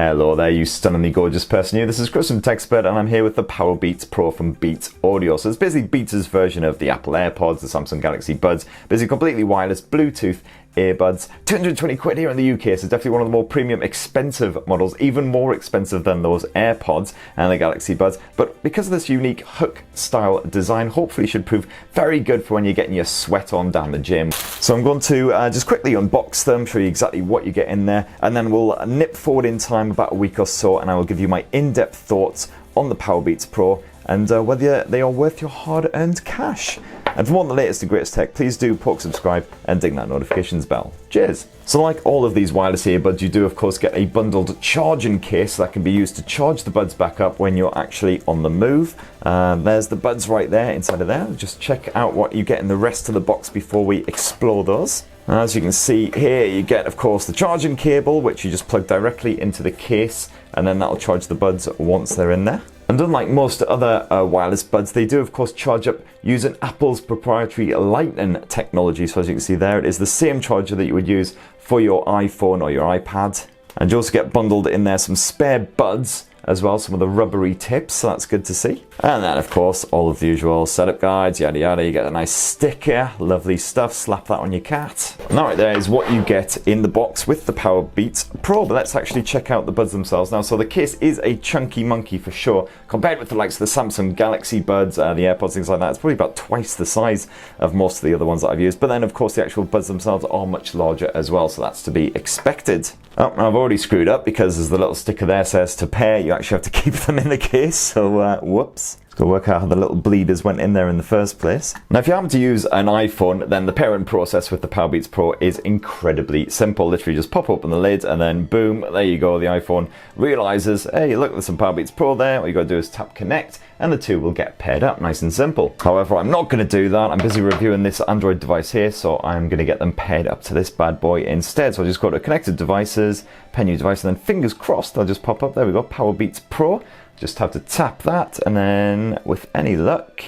Hello there, you stunningly gorgeous person. This is Chris from TechSpert, and I'm here with the PowerBeats Pro from Beats Audio. So it's basically Beats' version of the Apple Airpods, the Samsung Galaxy Buds, basically completely wireless Bluetooth earbuds. 220 quid here in the UK, so definitely one of the more premium expensive models, even more expensive than those AirPods and the Galaxy Buds. But because of this unique hook style design, hopefully should prove very good for when you're getting your sweat on down the gym. So I'm going to just quickly unbox them, show you exactly what you get in there, and then we'll nip forward in time about a week or so, and I will give you my in-depth thoughts on the PowerBeats Pro and whether they are worth your hard-earned cash. And for more on the latest and greatest tech, please do poke subscribe and ding that notifications bell. Cheers! So like all of these wireless earbuds, you do of course get a bundled charging case that can be used to charge the buds back up when you're actually on the move. There's the buds right there inside of there. Just check out what you get in the rest of the box before we explore those. As you can see here, you get of course the charging cable, which you just plug directly into the case, and then that'll charge the buds once they're in there. And unlike most other wireless buds, they do of course charge up using Apple's proprietary Lightning technology. So as you can see there, it is the same charger that you would use for your iPhone or your iPad. And you also get bundled in there some spare buds as well, some of the rubbery tips, so that's good to see. And then of course all of the usual setup guides, yada yada. You get a nice sticker, lovely stuff, slap that on your cat. And that right there is what you get in the box with the PowerBeats Pro. But let's actually check out the buds themselves now. So the case is a chunky monkey for sure, compared with the likes of the Samsung Galaxy Buds, the AirPods, things like that. It's probably about twice the size of most of the other ones that I've used. But then of course the actual buds themselves are much larger as well, so that's to be expected. Oh, I've already screwed up because as the little sticker there says to pair, you actually have to keep them in the case, so whoops. Let's go work out how the little bleeders went in there in the first place. Now if you happen to use an iPhone, then the pairing process with the PowerBeats Pro is incredibly simple. Literally just pop open the lid and then boom, there you go. The iPhone realizes, hey look, there's some PowerBeats Pro there. All you gotta do is tap connect and the two will get paired up, nice and simple. However, I'm not going to do that. I'm busy reviewing this Android device here, so I'm going to get them paired up to this bad boy instead. So I'll just go to connected devices, pair new device, and then fingers crossed they'll just pop up. There we go, PowerBeats Pro. Just have to tap that, and then with any luck,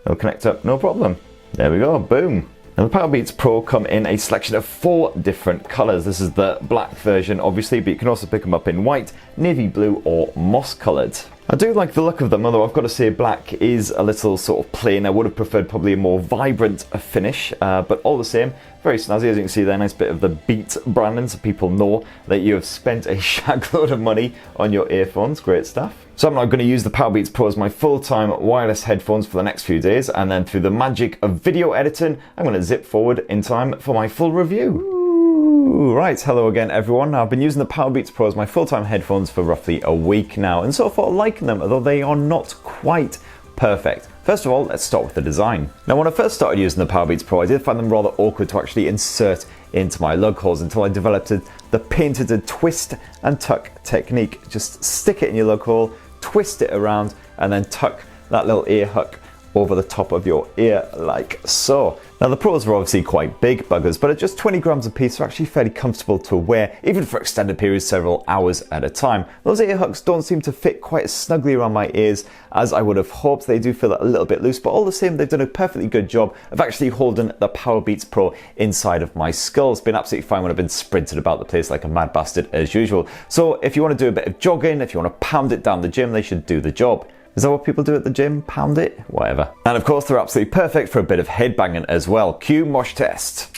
they'll connect up, no problem. There we go, boom. Now the PowerBeats Pro come in a selection of 4 different colours. This is the black version obviously, but you can also pick them up in white, navy blue or moss coloured. I do like the look of them, although I've got to say black is a little sort of plain. I would have preferred probably a more vibrant finish, but all the same, very snazzy. As you can see there, nice bit of the Beats branding so people know that you have spent a shag load of money on your earphones. Great stuff. So I'm now going to use the PowerBeats Pro as my full-time wireless headphones for the next few days, and then through the magic of video editing, I'm going to zip forward in time for my full review. Right, hello again everyone. Now, I've been using the PowerBeats Pro as my full-time headphones for roughly a week now, and so far liking them, although they are not quite perfect. First of all, let's start with the design. Now, when I first started using the PowerBeats Pro, I did find them rather awkward to actually insert into my lug holes until I developed the patented twist and tuck technique. Just stick it in your lug hole, twist it around, and then tuck that little ear hook over the top of your ear like so. Now the Pros are obviously quite big buggers, but at just 20 grams a piece, they're actually fairly comfortable to wear, even for extended periods, several hours at a time. Those ear hooks don't seem to fit quite as snugly around my ears as I would have hoped. They do feel a little bit loose, but all the same, they've done a perfectly good job of actually holding the PowerBeats Pro inside of my skull. It's been absolutely fine when I've been sprinted about the place like a mad bastard as usual. So if you want to do a bit of jogging, if you want to pound it down the gym, they should do the job. Is that what people do at the gym? Pound it? Whatever. And of course, they're absolutely perfect for a bit of headbanging as well. Cue mosh test.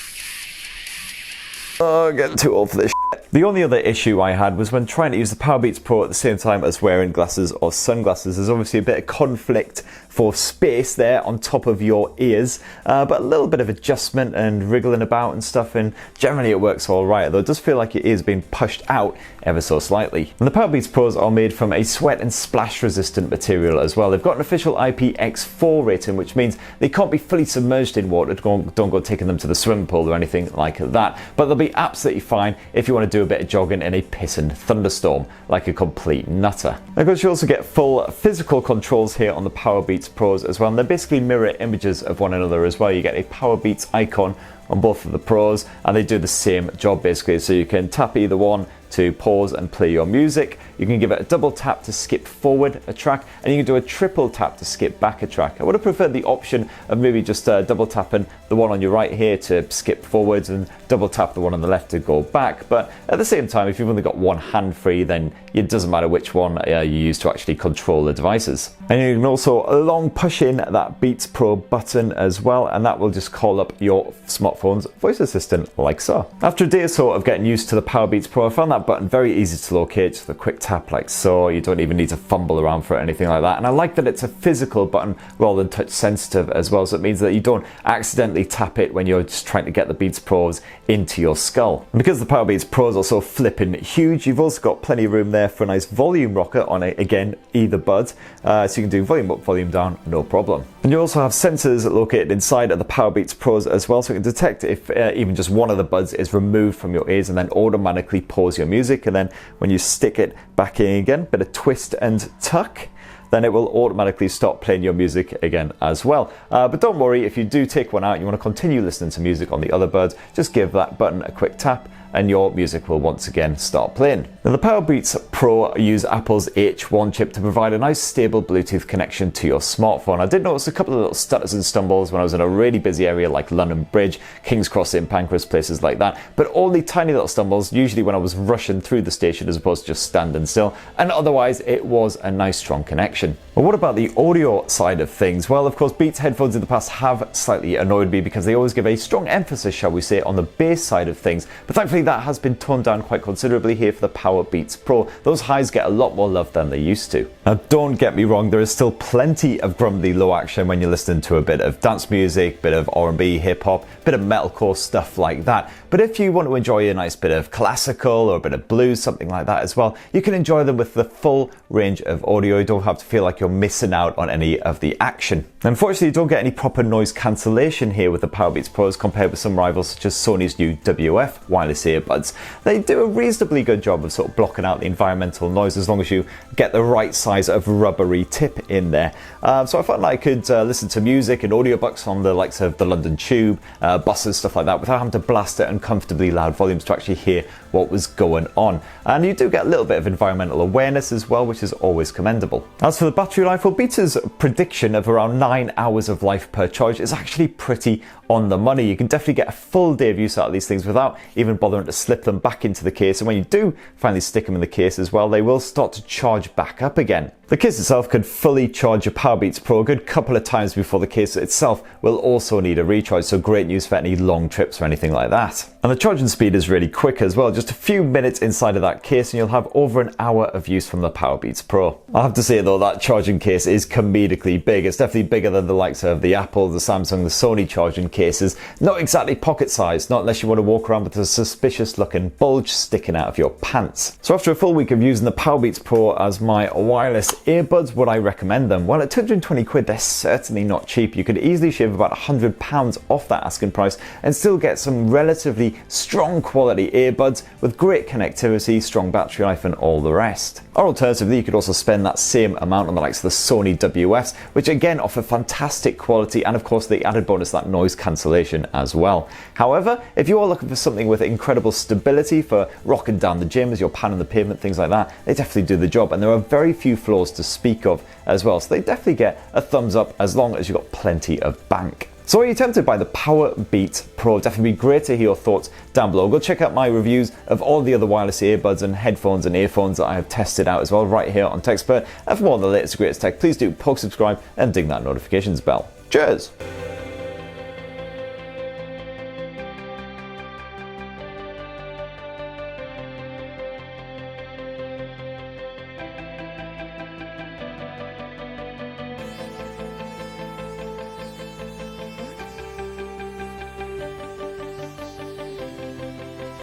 Oh, getting too old for this shit. The only other issue I had was when trying to use the PowerBeats Pro at the same time as wearing glasses or sunglasses. There's obviously a bit of conflict for space there on top of your ears, but a little bit of adjustment and wriggling about and stuff, and generally it works all right, though it does feel like your ears being pushed out ever so slightly. And the PowerBeats Pros are made from a sweat and splash resistant material as well. They've got an official IPX4 rating, which means they can't be fully submerged in water. Don't go taking them to the swimming pool or anything like that, but they'll be absolutely fine if you want to do a bit of jogging in a pissing thunderstorm like a complete nutter. Of course, you also get full physical controls here on the PowerBeats Pros as well, and they're basically mirror images of one another as well. You get a PowerBeats icon on both of the Pros, and they do the same job basically, so you can tap either one to pause and play your music. You can give it a double tap to skip forward a track, and you can do a triple tap to skip back a track. I would have preferred the option of maybe just double tapping the one on your right here to skip forwards and double tap the one on the left to go back. But at the same time, if you've only got one hand free, then it doesn't matter which one you use to actually control the devices. And you can also long push in that Beats Pro button as well, and that will just call up your smartphone's voice assistant like so. After a day or so of getting used to the PowerBeats Pro, I found that button very easy to locate. Just a quick tap like so. You don't even need to fumble around for anything like that. And I like that it's a physical button rather than touch sensitive as well, so it means that you don't accidentally tap it when you're just trying to get the Beats Pros into your skull. And because the PowerBeats Pro is also flipping huge, you've also got plenty of room there for a nice volume rocker on it, again, either bud, so you can do volume up, volume down, no problem. And you also have sensors located inside of the PowerBeats Pros as well, so it can detect if even just one of the buds is removed from your ears and then automatically pause your music. And then when you stick it back in again, bit of twist and tuck, then it will automatically stop playing your music again as well. But don't worry, if you do take one out and you want to continue listening to music on the other buds, just give that button a quick tap and your music will once again start playing. Now the PowerBeats Pro use Apple's H1 chip to provide a nice stable Bluetooth connection to your smartphone. I did notice a couple of little stutters and stumbles when I was in a really busy area like London Bridge, King's Cross, St Pancras, places like that, but only tiny little stumbles, usually when I was rushing through the station as opposed to just standing still, and otherwise it was a nice strong connection. But what about the audio side of things? Well, of course, Beats headphones in the past have slightly annoyed me because they always give a strong emphasis, shall we say, on the bass side of things, but thankfully that has been toned down quite considerably here for the PowerBeats Pro. Those highs get a lot more love than they used to. Now don't get me wrong, there is still plenty of grumbly low action when you're listening to a bit of dance music, bit of R&B, hip hop, bit of metalcore, stuff like that. But if you want to enjoy a nice bit of classical or a bit of blues, something like that as well, you can enjoy them with the full range of audio. You don't have to feel like you're missing out on any of the action. Unfortunately, you don't get any proper noise cancellation here with the PowerBeats Pros compared with some rivals such as Sony's new WF wireless earbuds. They do a reasonably good job of sort of blocking out the environmental noise as long as you get the right size of rubbery tip in there. So I felt like I could listen to music and audiobooks on the likes of the London Tube, buses, stuff like that, without having to blast it at uncomfortably loud volumes to actually hear what was going on. And you do get a little bit of environmental awareness as well, which is always commendable. As for the battery life, well, Beats' prediction of around 9 hours of life per charge is actually pretty on the money. You can definitely get a full day of use out of these things without even bothering to slip them back into the case, and when you do finally stick them in the case as well, they will start to charge back up again. The case itself could fully charge your PowerBeats Pro a good couple of times before the case itself will also need a recharge, so great news for any long trips or anything like that. And the charging speed is really quick as well, just a few minutes inside of that case and you'll have over an hour of use from the PowerBeats Pro. I have to say though, that charging case is comedically big. It's definitely bigger than the likes of the Apple, the Samsung, the Sony charging cases. Not exactly pocket sized, not unless you want to walk around with a suspicious looking bulge sticking out of your pants. So after a full week of using the PowerBeats Pro as my wireless earbuds, would I recommend them? Well, at 220 quid, they're certainly not cheap. You could easily shave about £100 off that asking price and still get some relatively strong quality earbuds with great connectivity, strong battery life and all the rest. Or alternatively, you could also spend that same amount on the likes of the Sony WFs, which again offer fantastic quality and of course the added bonus, that noise cancellation as well. However, if you are looking for something with incredible stability for rocking down the gym as you're pounding the pavement, things like that, they definitely do the job, and there are very few flaws to speak of as well, so they definitely get a thumbs up as long as you've got plenty of bank. So are you tempted by the PowerBeats Pro? Definitely be great to hear your thoughts down below. Go check out my reviews of all the other wireless earbuds and headphones and earphones that I have tested out as well right here on TechSpert. And for more on the latest and greatest tech, please do poke subscribe and ding that notifications bell. Cheers!